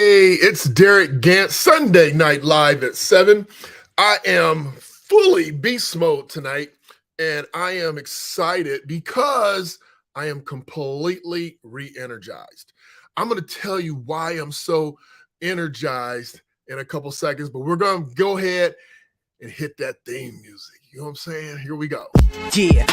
Hey, it's Derek Gant, Sunday Night Live at 7. I am fully beast mode tonight, and I am excited because I am completely re energized. I'm going to tell you why I'm so energized in a couple seconds, but we're going to go ahead and hit that theme music. You know what I'm saying? Here we go. Yeah,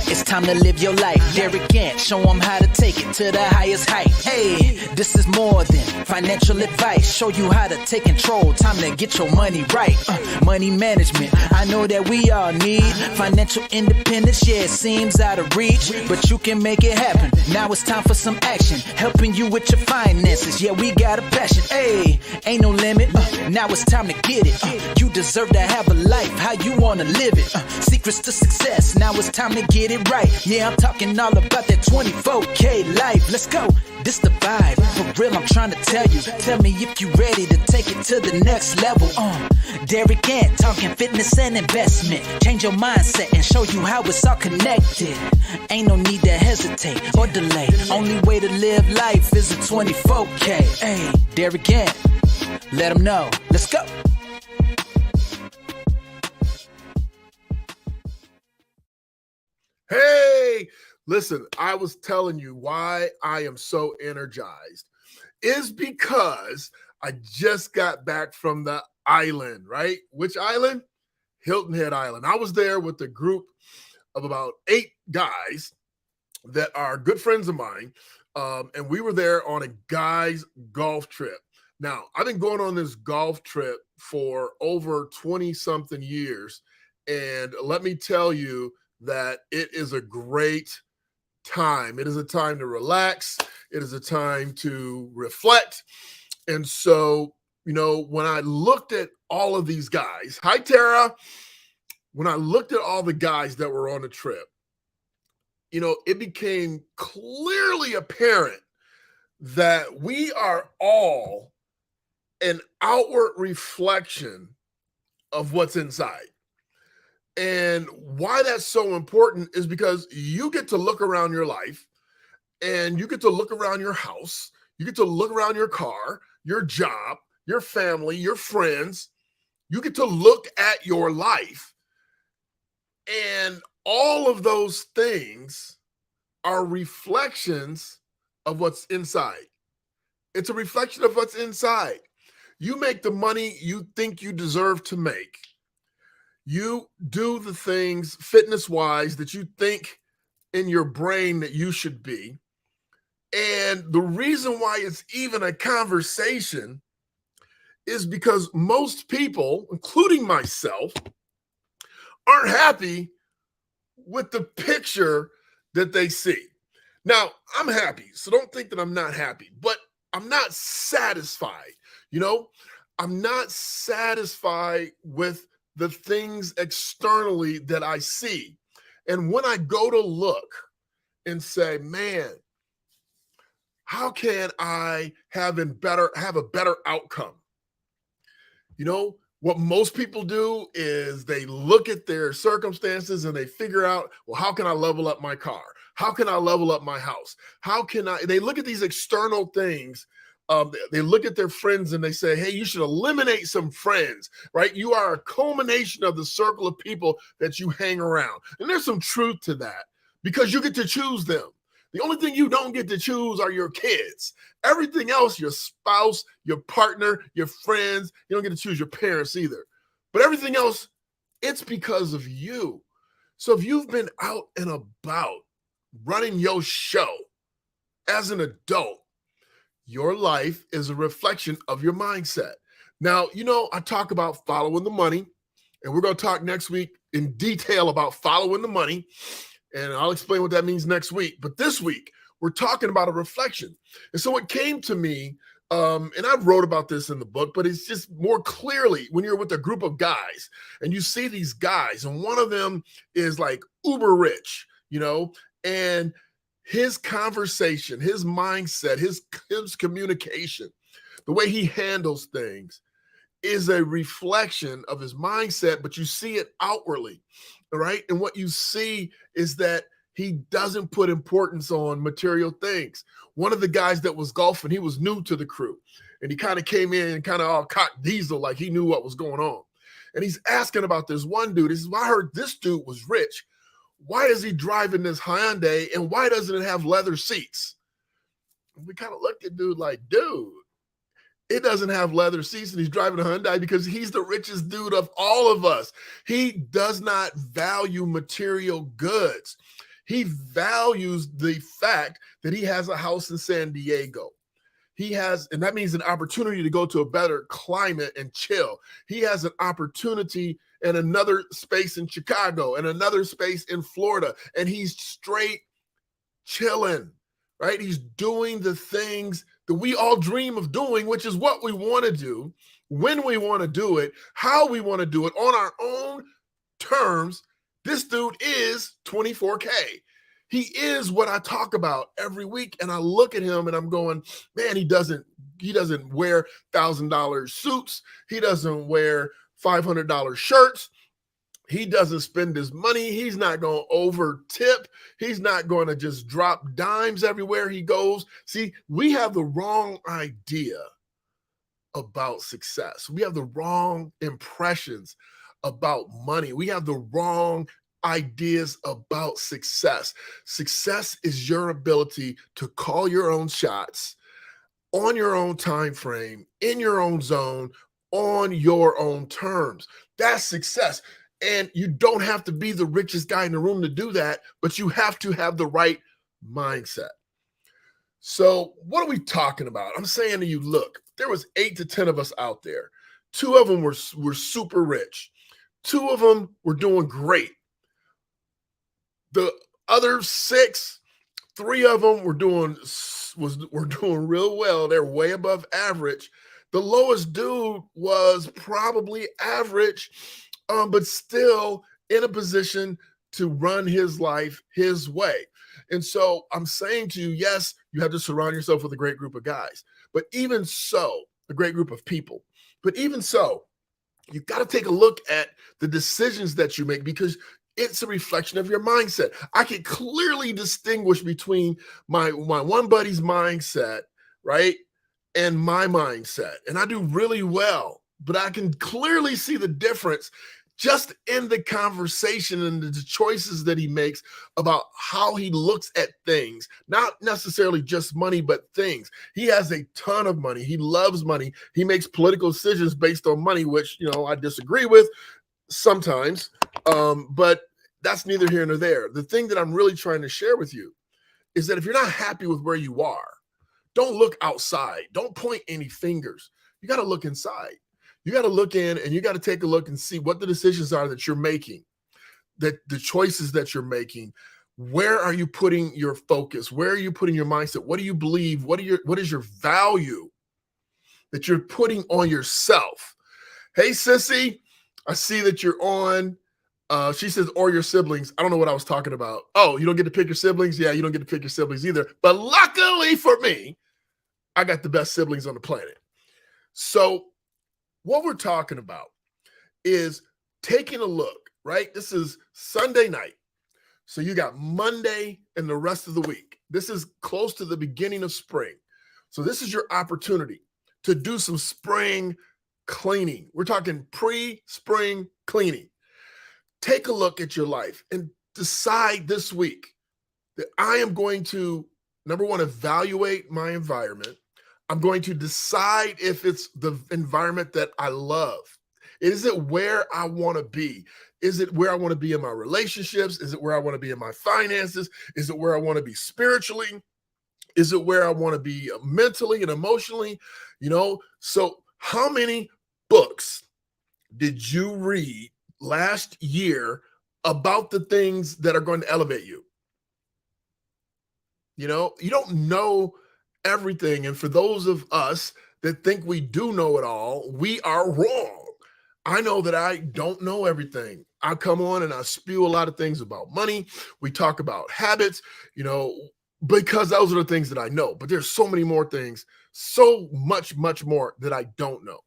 it's time to live your life. Derek Gant, show them how to take it to the highest height. Hey, this is more than financial advice. Show you how to take control. Time to get your money right. Money management, I know that we all need financial independence. Yeah, it seems out of reach, but you can make it happen. Now it's time for some action, helping you with your finances. Yeah, we got a passion. Hey, ain't no limit. Now it's time to get it. You deserve to have a life how you wanna live it. Secrets to success. Now it's time to get it right. Yeah, I'm talking all about that 24K life. Let's go. This the vibe. For real, I'm trying to tell you. Tell me if you ready to take it to the next level. Derek Gant, talking fitness and investment. Change your mindset and show you how it's all connected. Ain't no need to hesitate or delay. Only way to live life is a 24K. Hey, Derek Gant, let them know. Let's go. Hey, listen, I was telling you why I am so energized is because I just got back from the island, right? Which island? Hilton Head Island. I was there with a group of about 8 guys that are good friends of mine. And we were there on a guys' golf trip. Now, I've been going on this golf trip for over 20 something years. And let me tell you, that it is a great time. It is a time to relax. It is a time to reflect. And so, when I looked at all of these guys, hi, Tara. When I looked at all the guys that were on the trip, it became clearly apparent that we are all an outward reflection of what's inside. And why that's so important is because you get to look around your life and you get to look around your house. You get to look around your car, your job, your family, your friends. You get to look at your life. And all of those things are reflections of what's inside. It's a reflection of what's inside. You make the money you think you deserve to make. You do the things fitness-wise that you think in your brain that you should be. And the reason why it's even a conversation is because most people, including myself, aren't happy with the picture that they see. Now, I'm happy, so don't think that I'm not happy, but I'm not satisfied. I'm not satisfied with the things externally that I see. And when I go to look and say, man, how can I have a better outcome? What most people do is they look at their circumstances and they figure out, well, how can I level up my car? How can I level up my house? They look at these external things. They look at their friends and they say, hey, you should eliminate some friends, right? You are a culmination of the circle of people that you hang around. And there's some truth to that because you get to choose them. The only thing you don't get to choose are your kids. Everything else, your spouse, your partner, your friends, you don't get to choose your parents either. But everything else, it's because of you. So if you've been out and about running your show as an adult, your life is a reflection of your mindset. Now, I talk about following the money, and we're going to talk next week in detail about following the money, and I'll explain what that means next week. But this week, we're talking about a reflection. And so it came to me, and I wrote about this in the book, but it's just more clearly when you're with a group of guys and you see these guys, and one of them is like uber rich, and his conversation, his mindset, his communication, the way he handles things is a reflection of his mindset, but you see it outwardly, right? And what you see is that he doesn't put importance on material things. One of the guys that was golfing, he was new to the crew. And he kind of came in and kind of all cocked diesel like he knew what was going on. And he's asking about this one dude. He says, well, I heard this dude was rich. Why is he driving this Hyundai and why doesn't it have leather seats? And we kind of looked at dude like, dude, it doesn't have leather seats and he's driving a Hyundai because he's the richest dude of all of us. He does not value material goods. He values the fact that he has a house in San Diego. He has, and that means an opportunity to go to a better climate and chill. He has an opportunity and another space in Chicago and another space in Florida, and he's straight chilling, right? He's doing the things that we all dream of doing, which is what we want to do, when we want to do it, how we want to do it on our own terms. This dude is 24K. He is what I talk about every week. And I look at him and I'm going, man, he doesn't wear $1,000 suits. He doesn't wear $500 shirts. He doesn't spend his money. He's not going to over tip. He's not going to just drop dimes everywhere he goes. See, we have the wrong idea about success. We have the wrong impressions about money. We have the wrong ideas about success. Success is your ability to call your own shots on your own time frame, in your own zone, on your own terms. That's success. And you don't have to be the richest guy in the room to do that, but you have to have the right mindset. So what are we talking about? I'm saying to you, look, there was 8 to 10 of us out there. 2 of them were super rich. 2 of them were doing great. The other 6, 3 of them were doing real well. They're way above average. The lowest dude was probably average, but still in a position to run his life his way. And so I'm saying to you, yes, you have to surround yourself with a great group of guys, but even so, a great group of people. But even so, you got to take a look at the decisions that you make because it's a reflection of your mindset. I can clearly distinguish between my one buddy's mindset, right, and my mindset. And I do really well, but I can clearly see the difference just in the conversation and the choices that he makes about how he looks at things, not necessarily just money, but things. He has a ton of money. He loves money. He makes political decisions based on money, which, I disagree with sometimes, but that's neither here nor there. The thing that I'm really trying to share with you is that if you're not happy with where you are, don't look outside. Don't point any fingers. You got to look inside. You got to look in and you got to take a look and see what the decisions are that you're making, that the choices that you're making. Where are you putting your focus? Where are you putting your mindset? What do you believe? What is your value that you're putting on yourself? Hey, sissy, I see that you're on. She says, or your siblings. I don't know what I was talking about. Oh, you don't get to pick your siblings? Yeah, you don't get to pick your siblings either. But luckily for me, I got the best siblings on the planet. So what we're talking about is taking a look, right? This is Sunday night. So you got Monday and the rest of the week. This is close to the beginning of spring. So this is your opportunity to do some spring cleaning. We're talking pre-spring cleaning. Take a look at your life and decide this week that I am going to, number one, evaluate my environment. I'm going to decide if it's the environment that I love. Is it where I want to be? Is it where I want to be in my relationships? Is it where I want to be in my finances? Is it where I want to be spiritually? Is it where I want to be mentally and emotionally? So how many books did you read last year about the things that are going to elevate you? You don't know everything. And for those of us that think we do know it all, we are wrong. I know that I don't know everything. I come on and I spew a lot of things about money. We talk about habits, because those are the things that I know. But there's so many more things, so much more that I don't know.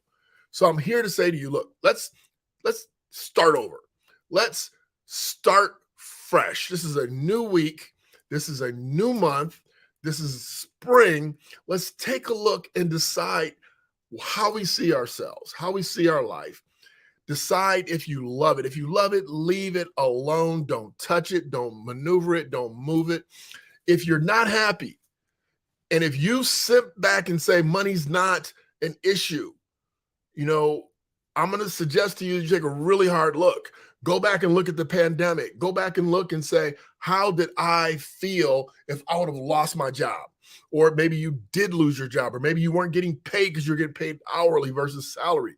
So I'm here to say to you, look, let's start over. Let's start fresh. This is a new week. This is a new month. This is spring. Let's take a look and decide how we see ourselves, how we see our life. Decide if you love it. If you love it, leave it alone. Don't touch it. Don't maneuver it. Don't move it. If you're not happy, and if you sit back and say money's not an issue, I'm going to suggest to you take a really hard look. Go back and look at the pandemic. Go back and look and say, how did I feel if I would have lost my job? Or maybe you did lose your job, or maybe you weren't getting paid because you're getting paid hourly versus salary.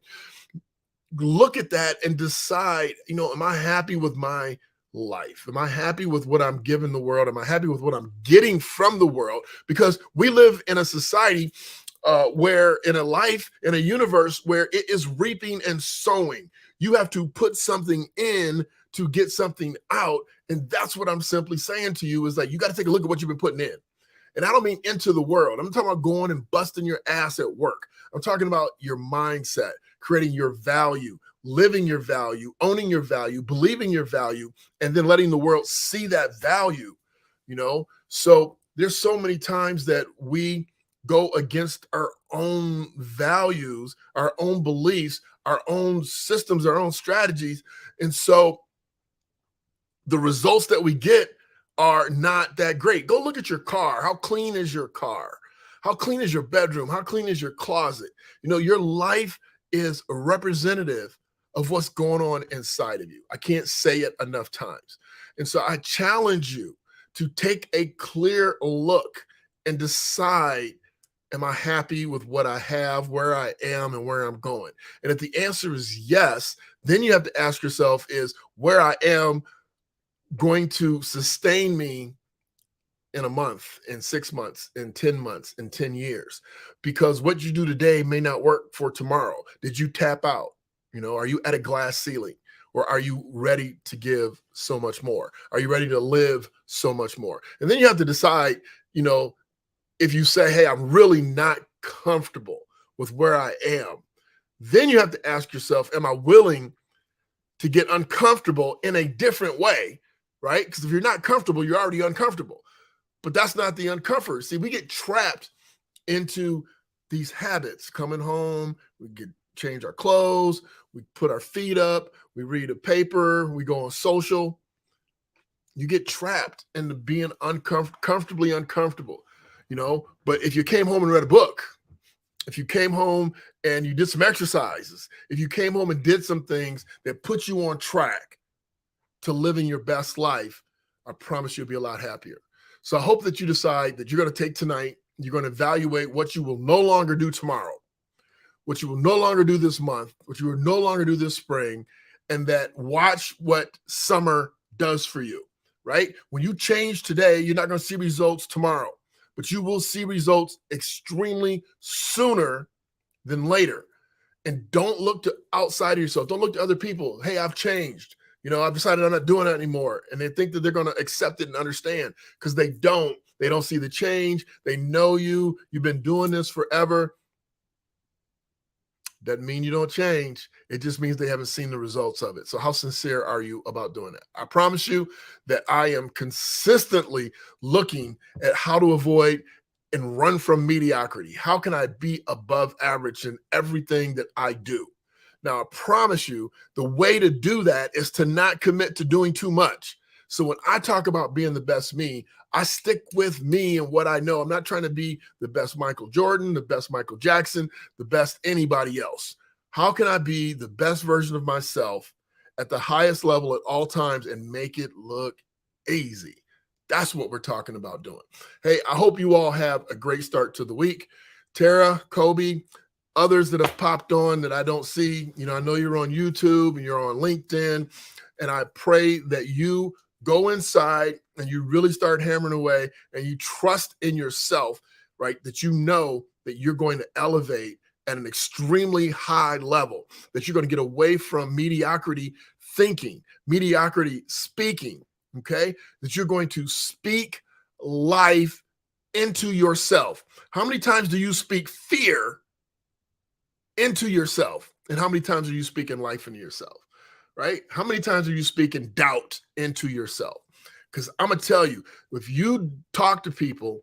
Look at that and decide, am I happy with my life? Am I happy with what I'm giving the world? Am I happy with what I'm getting from the world? Because we live in a society where in a universe where it is reaping and sowing. You have to put something in to get something out. And that's what I'm simply saying to you is like, you got to take a look at what you've been putting in. And I don't mean into the world. I'm talking about going and busting your ass at work. I'm talking about your mindset, creating your value, living your value, owning your value, believing your value, and then letting the world see that value, So there's so many times that we go against our own values, our own beliefs, our own systems, our own strategies. And so the results that we get are not that great. Go look at your car. How clean is your car? How clean is your bedroom? How clean is your closet? Your life is a representative of what's going on inside of you. I can't say it enough times. And so I challenge you to take a clear look and decide, am I happy with what I have, where I am, and where I'm going? And if the answer is yes, then you have to ask yourself, is where I am going to sustain me in a month, in 6 months, in 10 months, in 10 years? Because what you do today may not work for tomorrow. Did you tap out? Are you at a glass ceiling? Or are you ready to give so much more? Are you ready to live so much more? And then you have to decide, if you say, hey, I'm really not comfortable with where I am, then you have to ask yourself, am I willing to get uncomfortable in a different way, right? Because if you're not comfortable, you're already uncomfortable. But that's not the uncomfort. See, we get trapped into these habits. Coming home, we change our clothes, we put our feet up, we read a paper, we go on social. You get trapped into being comfortably uncomfortable, But if you came home and read a book, if you came home and you did some exercises, if you came home and did some things that put you on track to living your best life, I promise you'll be a lot happier. So I hope that you decide that you're going to take tonight, you're going to evaluate what you will no longer do tomorrow, what you will no longer do this month, what you will no longer do this spring, and that watch what summer does for you, right? When you change today, you're not going to see results tomorrow, but you will see results extremely sooner than later. And don't look to outside of yourself. Don't look to other people. Hey, I've changed. I've decided I'm not doing that anymore. And they think that they're going to accept it and understand, because they don't. They don't see the change. They know you. You've been doing this forever. Doesn't mean you don't change. It just means they haven't seen the results of it. So how sincere are you about doing that? I promise you that I am consistently looking at how to avoid and run from mediocrity. How can I be above average in everything that I do? Now, I promise you, the way to do that is to not commit to doing too much. So when I talk about being the best me, I stick with me and what I know. I'm not trying to be the best Michael Jordan, the best Michael Jackson, the best anybody else. How can I be the best version of myself at the highest level at all times and make it look easy? That's what we're talking about doing. Hey, I hope you all have a great start to the week. Tara, Kobe, others that have popped on that I don't see, I know you're on YouTube and you're on LinkedIn, and I pray that you go inside and you really start hammering away and you trust in yourself, right? That you know that you're going to elevate at an extremely high level, that you're going to get away from mediocrity thinking, mediocrity speaking, okay? That you're going to speak life into yourself. How many times do you speak fear into yourself? And how many times are you speaking life into yourself, right? How many times are you speaking doubt into yourself? Because I'm going to tell you, if you talk to people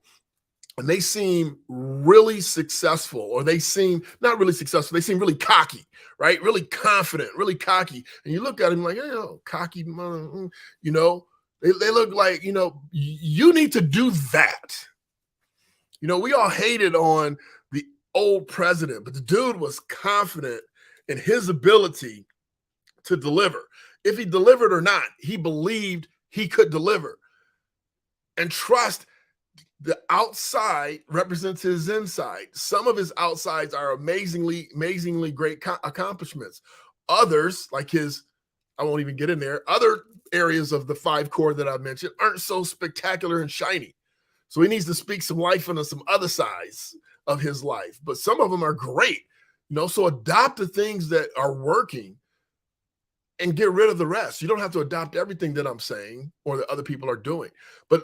and they seem really successful, or they seem not really successful. They seem really cocky, right? Really confident, really cocky. And you look at them like, cocky, you know, they look like, you know, you need to do that. You know, we all hated on the old president, but the dude was confident in his ability to deliver. If he delivered or not, he believed he could deliver. And trust, the outside represents his inside. Some of his outsides are amazingly great accomplishments. Others, like his, I won't even get in there, other areas of the 5 core that I mentioned aren't so spectacular and shiny. So he needs to speak some life into some other sides of his life. But some of them are great, you know, so adopt the things that are working and get rid of the rest. You don't have to adopt everything that I'm saying or that other people are doing. But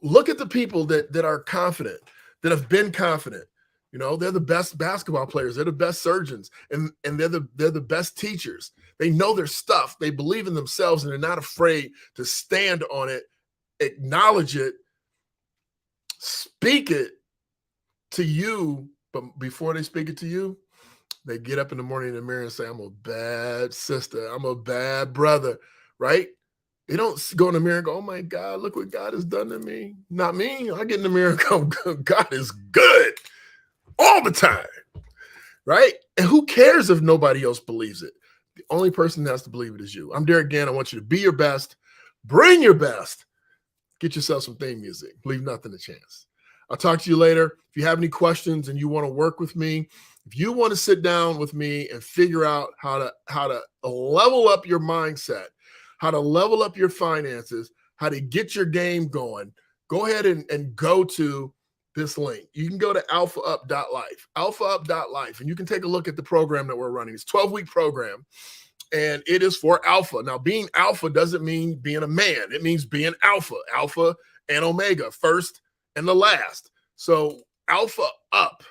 look at the people that are confident, that have been confident. You know, they're the best basketball players. They're the best surgeons, and they're the best teachers. They know their stuff. They believe in themselves, and they're not afraid to stand on it, acknowledge it, speak it to you. But before they speak it to you, they get up in the morning in the mirror and say, I'm a bad sister. I'm a bad brother, right? They don't go in the mirror and go, oh my God, look what God has done to me. Not me. I get in the mirror and go, God is good all the time, right? And who cares if nobody else believes it? The only person that has to believe it is you. I'm Derek Gann. I want you to be your best, bring your best, get yourself some theme music, leave nothing to chance. I'll talk to you later. If you have any questions and you want to work with me, if you want to sit down with me and figure out how to level up your mindset, how to level up your finances, how to get your game going, go ahead and go to this link. You can go to alphaup.life, and you can take a look at the program that we're running. It's a 12-week program, and it is for alpha. Now, being alpha doesn't mean being a man. It means being alpha and omega, first and the last. So alpha up,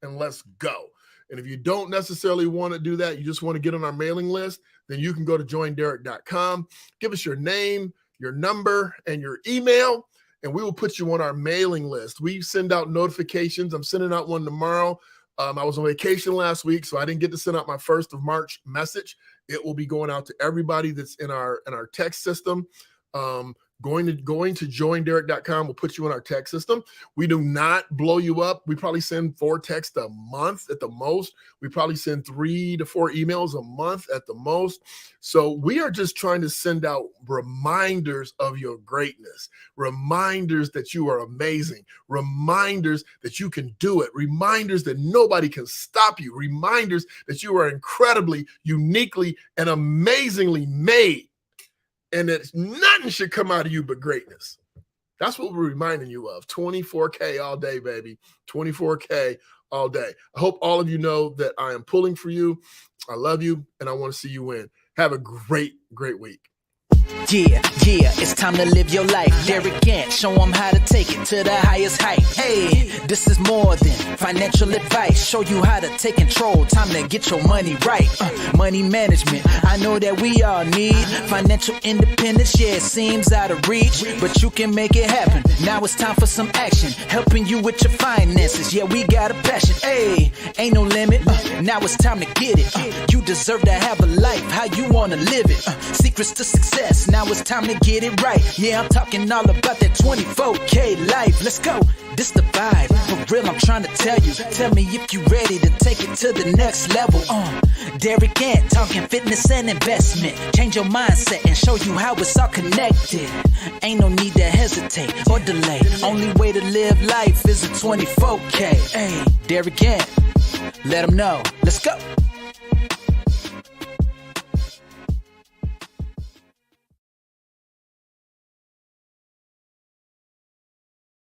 and let's go. And if you don't necessarily want to do that, you just want to get on our mailing list, then you can go to joinderek.com, give us your name, your number, and your email, and we will put you on our mailing list. We send out notifications. I'm sending out one tomorrow. I was on vacation last week, so I didn't get to send out my 1st of March message. It will be going out to everybody that's in our text system. Going to joinderek.com will put you in our text system. We do not blow you up. We probably send 4 texts a month at the most. We probably send 3 to 4 emails a month at the most. So we are just trying to send out reminders of your greatness, reminders that you are amazing, reminders that you can do it, reminders that nobody can stop you, reminders that you are incredibly, uniquely, and amazingly made. And that nothing should come out of you but greatness. That's what we're reminding you of. 24K all day, baby. 24K all day. I hope all of you know that I am pulling for you. I love you, and I want to see you win. Have a great, great week. Yeah, it's time to live your life. Derek Gann, show them how to take it to the highest height. Hey, this is more than financial advice. Show you how to take control. Time to get your money right. Money management, I know that we all need financial independence. Yeah, it seems out of reach, but you can make it happen. Now it's time for some action, helping you with your finances. Yeah, we got a passion. Hey, ain't no limit. Now it's time to get it. You deserve to have a life how you want to live it. Secrets to success. Now it's time to get it right. Yeah, I'm talking all about that 24K life. Let's go. This the vibe. For real, I'm trying to tell you. Tell me if you ready to take it to the next level. Derek Gann, talking fitness and investment. Change your mindset and show you how it's all connected. Ain't no need to hesitate or delay. Only way to live life is a 24K. Hey, Derek Gann, let them know. Let's go.